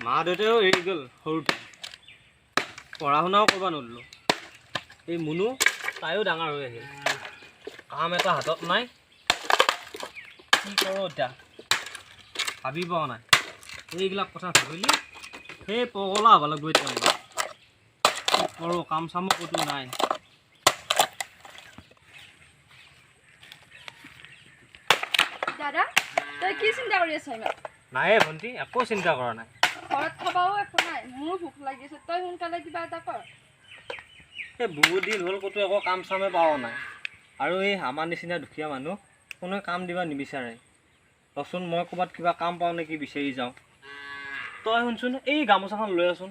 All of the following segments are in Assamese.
মা দেউতাও এৰি গ'ল সৰুতে পঢ়া শুনাও কৰিব নোৱাৰিলোঁ এই মুনু তাইও ডাঙৰ হৈ আহিল কাম এটা হাতত নাই কি কৰোঁ এতিয়া ভাবি পোৱা নাই এইবিলাক কথা ভাবিলি সেই পগলা হ'ব লাগিব এতিয়া মই কি কৰোঁ কাম চামো ক'তো নাই দাদা তই কি চিন্তা কৰি আছ ইমান নাই ভণ্টি একো চিন্তা কৰা নাই ঘৰত খাবাও একো নাই মোৰো ভোক লাগিছে তই সোনকালে কিবা এটা কৰ এই বহুত দিন হ'ল ক'তো একো কাম চামে পোৱা নাই আৰু এই আমাৰ নিচিনা দুখীয়া মানুহ কোনোৱে কাম দিব নিবিচাৰে ৰচোন মই ক'ৰবাত কিবা কাম পাওঁ নেকি বিচাৰি যাওঁ তই শুনচোন এই গামোচাখন লৈ আছোন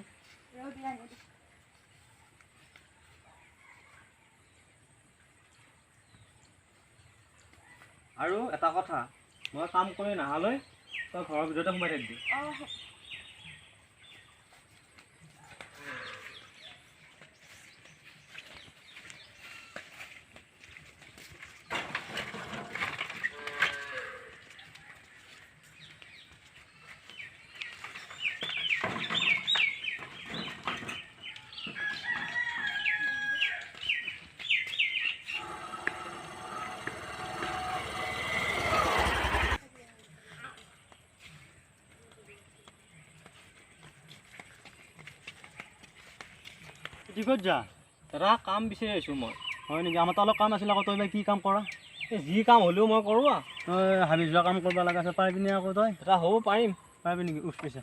আৰু এটা কথা মই কাম কৰি নাহালৈ তই ঘৰৰ ভিতৰতে সোমাই থাকিবি কি ক'ত যা দাদা কাম বিচাৰি আহিছোঁ মই হয় নেকি আমাৰ তালৈ কাম আছিল আকৌ তই কি কাম কৰা এই যি কাম হ'লেও মই কৰোঁ তই হাবি যোৱা কাম কৰিব লগা আছে পাৰিবি নে আকৌ তই দাদা হ'ব পাৰিম পাৰিবি নেকি উঠ পইচা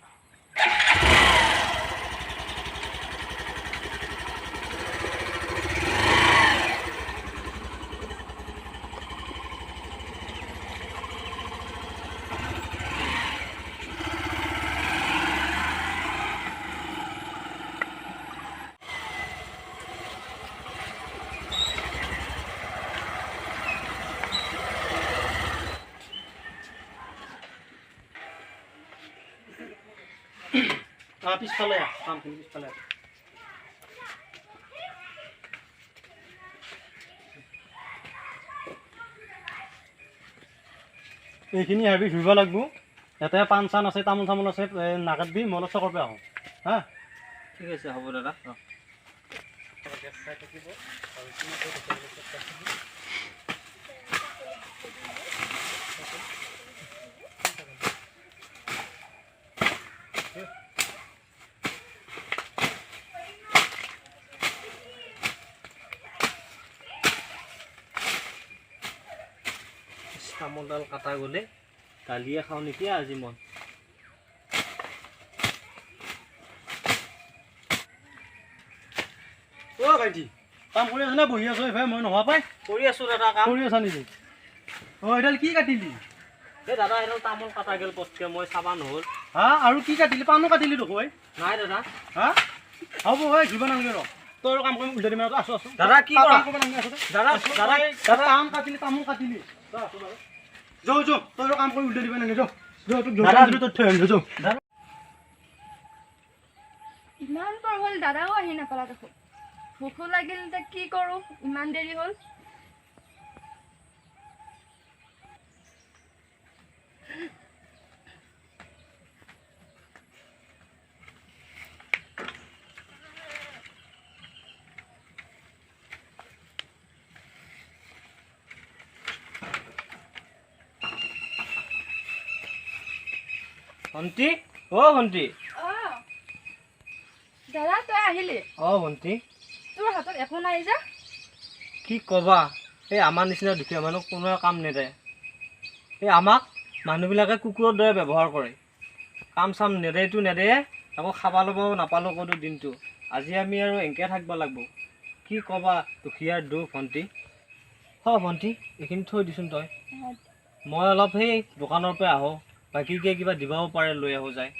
পিছফালে কামখিনি পিছফালে এইখিনি হাবি ধুব লাগিব ইয়াতে পাণ চান আছে তামোল চামোল আছে নাকাটবি মই অলপ চকৰ পৰা আহোঁ হা ঠিক আছে হ'ব দাদা তামোলডাল কাটা গ'লে গালিয়ে খাওঁ নেকি আজি মই অ' ভাইটি কাম কৰি আছ নে বহি আছ এইফালে মই নোহোৱা পাই কৰি আছোঁ দাদা কাম কৰি আছা নেকি অ' এইডাল কি কাটিলি এই দাদা এইডাল তামোল কাটা গ'ল পটকৈ মই চাবা নহ'ল হা আৰু কি কাটিলি পাণো কাটিলি দেখুৱাই নাই দাদা হা হ'ব হয় ঘূৰিব নালাগে ৰ তই কাম কৰিম উল্টাই দিম আছোঁ আছোঁ দাদা কি কৰা কৰিব নালাগে আছোঁ দাদা দাদা দাদা পাণ কাটিলি তামোল কাটিলি যাওঁ যাওঁ তই কাম কৰি উল্টাই দিব নালাগে যাওঁ তোক থৈ আহিলোঁ যাওঁ ইমান পৰ হ'ল দাদাও আহি নাপালা দেখোন ভোকো লাগিল এতিয়া কি কৰোঁ ইমান দেৰি হ'ল ভণ্টি অ' ভণ্টি দাদা তই আহিলি অ' ভণ্টি তোৰ হাতত একো নাই যে কি ক'বা এই আমাৰ নিচিনা দুখীয়া মানুহ কোনোৱে কাম নেদে এই আমাক মানুহবিলাকে কুকুৰৰ দৰে ব্যৱহাৰ কৰে কাম চাম নেদেটো নেদে আকৌ খাব ল'ব নাপালোঁ ক'তো দিনটো আজি আমি আৰু এনেকৈ থাকিব লাগিব কি ক'বা দুখীয়াৰ দুখ ভণ্টি ভণ্টি এইখিনি থৈ দিচোন তই মই অলপ সেই দোকানৰ পৰা আহোঁ বাকীকৈ কিবা দিবও পাৰে লৈ আহোঁ যায়